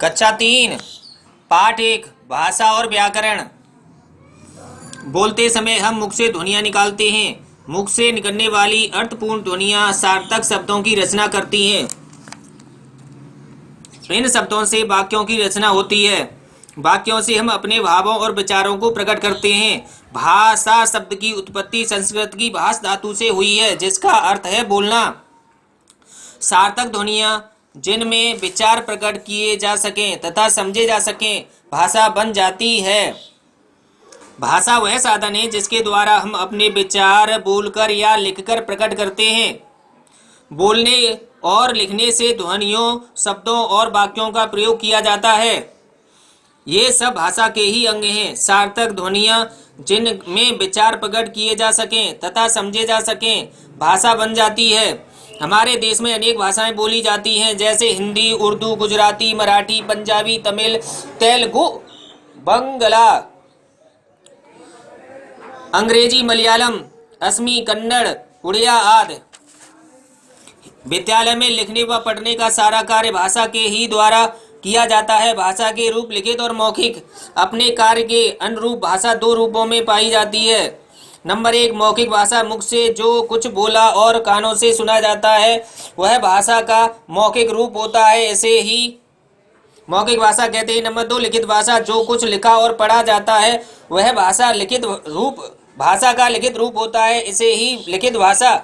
कक्षा 3 पाठ 1 भाषा और व्याकरण। बोलते समय हम मुख से ध्वनियाँ निकालते हैं। मुख से निकलने वाली अर्थपूर्ण ध्वनियाँ सार्थक शब्दों की रचना करती हैं। इन शब्दों से वाक्यों की रचना होती है। वाक्यों से हम अपने भावों और विचारों को प्रकट करते हैं। भाषा शब्द की उत्पत्ति संस्कृत की भाष धातु से हुई है, जिसका अर्थ है बोलना। सार्थक ध्वनियाँ जिनमें विचार प्रकट किए जा सकें तथा समझे जा सकें, भाषा बन जाती है। भाषा वह साधन है जिसके द्वारा हम अपने विचार बोलकर या लिखकर प्रकट करते हैं। बोलने और लिखने से ध्वनियों, शब्दों और वाक्यों का प्रयोग किया जाता है। ये सब भाषा के ही अंग हैं। सार्थक ध्वनियाँ जिनमें विचार प्रकट किए जा सकें तथा समझे जा सकें, भाषा बन जाती है। हमारे देश में अनेक भाषाएं बोली जाती हैं, जैसे हिंदी, उर्दू, गुजराती, मराठी, पंजाबी, तमिल, तेलुगु, बंगला, अंग्रेजी, मलयालम, असमी, कन्नड़, उड़िया आदि। विद्यालय में लिखने व पढ़ने का सारा कार्य भाषा के ही द्वारा किया जाता है। भाषा के रूप लिखित और मौखिक। अपने कार्य के अनुरूप भाषा दो रूपों में पाई जाती है। नंबर 1, मौखिक भाषा। मुख से जो कुछ बोला और कानों से सुना जाता है वह भाषा का मौखिक रूप होता है, इसे ही मौखिक भाषा कहते हैं। नंबर 2, लिखित भाषा। जो कुछ लिखा और पढ़ा जाता है वह भाषा का लिखित रूप होता है, इसे ही लिखित भाषा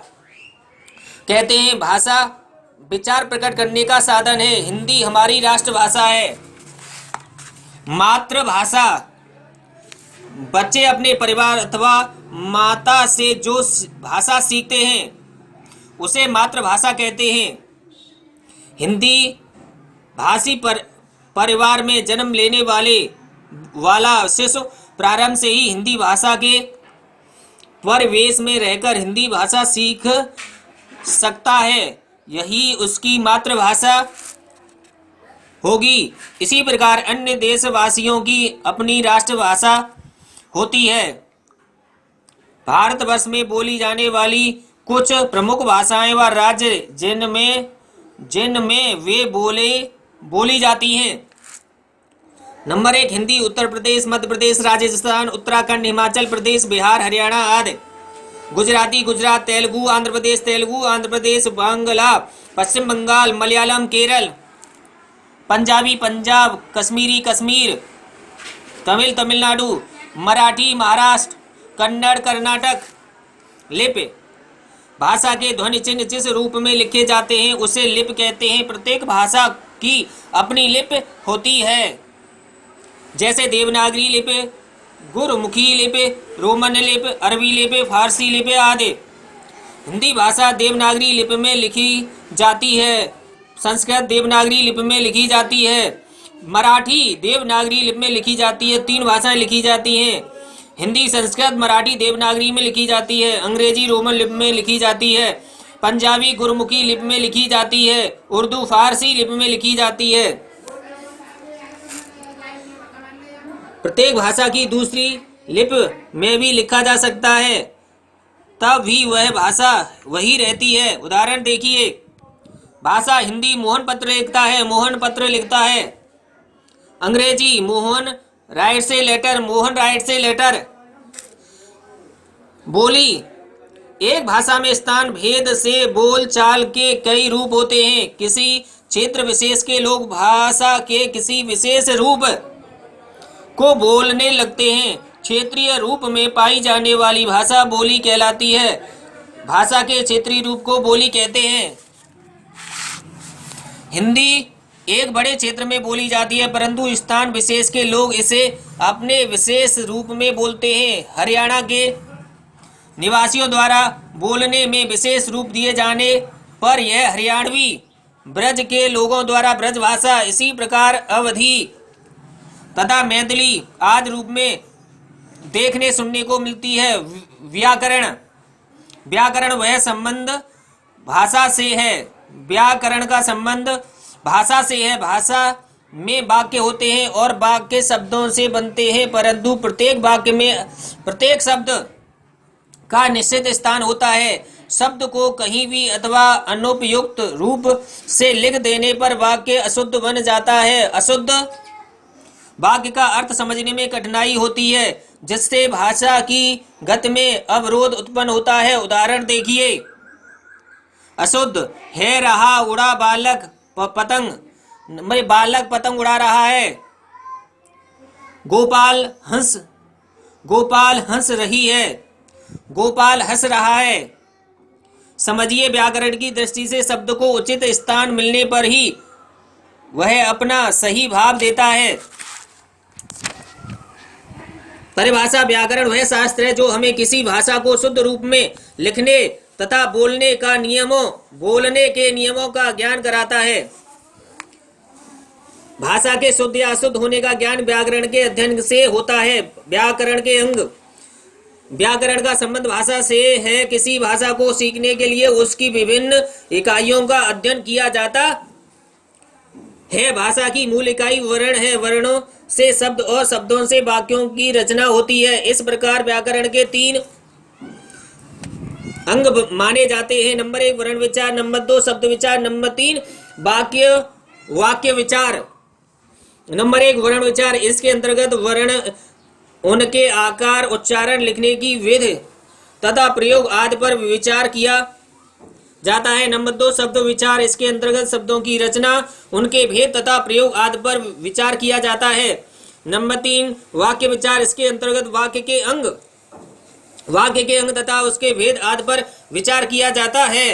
कहते हैं। भाषा विचार प्रकट करने का साधन है। हिंदी हमारी राष्ट्रभाषा है। मातृभाषा। बच्चे अपने परिवार अथवा माता से जो भाषा सीखते हैं उसे मातृभाषा कहते हैं। हिंदी भाषी परिवार में जन्म लेने वाला शिशु प्रारंभ से ही हिंदी भाषा के परिवेश में रहकर हिंदी भाषा सीख सकता है। यही उसकी मातृभाषा होगी। इसी प्रकार अन्य देशवासियों की अपनी राष्ट्रभाषा होती है। भारतवर्ष में बोली जाने वाली कुछ प्रमुख भाषाएं व राज्य जिनमें वे बोली जाती हैं। नंबर 1, हिंदी। उत्तर प्रदेश, मध्य प्रदेश, राजस्थान, उत्तराखंड, हिमाचल प्रदेश, बिहार, हरियाणा आदि। गुजराती, गुजरात, तेलुगु, आंध्र प्रदेश, बांग्ला, पश्चिम बंगाल, मलयालम, केरल। पंजाबी, पंजाब, कश्मीरी, कश्मीर, तमिल, तमिलनाडु, मराठी, महाराष्ट्र, कन्नड़, कर्नाटक। लिपि। भाषा के ध्वनि चिन्ह जिस रूप में लिखे जाते हैं उसे लिपि कहते हैं। प्रत्येक भाषा की अपनी लिपि होती है, जैसे देवनागरी लिपि, गुरमुखी लिपि, रोमन लिपि, अरबी लिपि, फारसी लिपि आदि। हिंदी भाषा देवनागरी लिपि में लिखी जाती है। संस्कृत देवनागरी लिपि में लिखी जाती है। मराठी देवनागरी लिपि में लिखी जाती है। 3 भाषाएं लिखी जाती हैं। हिंदी, संस्कृत, मराठी देवनागरी में लिखी जाती है। अंग्रेजी रोमन लिपि में लिखी जाती है। पंजाबी गुरमुखी लिपि में लिखी जाती है। उर्दू फारसी लिपि में लिखी जाती है। प्रत्येक भाषा की दूसरी लिपि में भी लिखा जा सकता है, तब भी वह भाषा वही रहती है। उदाहरण देखिए। भाषा हिंदी मोहन पत्र लिखता है। अंग्रेजी मोहन राइट्स ए लेटर। बोली। एक भाषा में स्थान भेद से बोल चाल के कई रूप होते हैं। किसी क्षेत्र विशेष के लोग भाषा के किसी विशेष रूप को बोलने लगते हैं। क्षेत्रीय रूप में पाई जाने वाली भाषा बोली कहलाती है। भाषा के क्षेत्रीय रूप को बोली कहते हैं। हिंदी एक बड़े क्षेत्र में बोली जाती है, परंतु स्थान विशेष के लोग इसे अपने विशेष रूप में बोलते हैं। हरियाणा के निवासियों द्वारा बोलने में विशेष रूप दिए जाने पर यह हरियाणवी, ब्रज के लोगों द्वारा ब्रज भाषा, इसी प्रकार अवधी तथा मैथिली आदि रूप में देखने सुनने को मिलती है। व्याकरण वह संबंध भाषा से है। व्याकरण का संबंध भाषा से है। भाषा में वाक्य होते हैं और वाक्य शब्दों से बनते हैं, परंतु प्रत्येक वाक्य में प्रत्येक शब्द का निश्चित स्थान होता है। शब्द को कहीं भी अथवा अनुपयुक्त रूप से लिख देने पर वाक्य अशुद्ध बन जाता है। अशुद्ध वाक्य का अर्थ समझने में कठिनाई होती है, जिससे भाषा की गति में अवरोध उत्पन्न होता है। उदाहरण देखिए, अशुद्ध है रहा उड़ा बालक पतंग, बालक पतंग उड़ा रहा है। गोपाल हंस रही है, गोपाल हंस रहा है। समझिए, व्याकरण की दृष्टि से शब्द को उचित स्थान मिलने पर ही वह अपना सही भाव देता है। परिभाषा व्याकरण वह शास्त्र है जो हमें किसी भाषा को शुद्ध रूप में लिखने तथा बोलने के नियमों का ज्ञान कराता है। भाषा के शुद्ध या अशुद्ध होने का ज्ञान व्याकरण के अध्ययन से होता है। व्याकरण के अंग। व्याकरण का संबंध भाषा से है। किसी भाषा को सीखने के लिए उसकी विभिन्न इकाइयों का अध्ययन किया जाता है। भाषा की मूल इकाई वर्ण है। वर्णों से शब्द और शब्दों से वाक्यों की रचना होती है। इस प्रकार व्याकरण के 3 अंग माने जाते हैं। नंबर 1 वर्ण विचार, नंबर 2 शब्द विचार, नंबर 3 वाक्य विचार। नंबर 1 वर्ण विचार। इसके अंतर्गत वर्ण, उनके आकार, उच्चारण, लिखने की विधि तथा प्रयोग आदि पर विचार किया जाता है। नंबर 2 शब्द विचार। इसके अंतर्गत शब्दों की रचना, उनके भेद तथा प्रयोग आदि पर विचार किया जाता है। नंबर 3 वाक्य विचार। इसके अंतर्गत वाक्य के अंग तथा उसके भेद आदि पर विचार किया जाता है।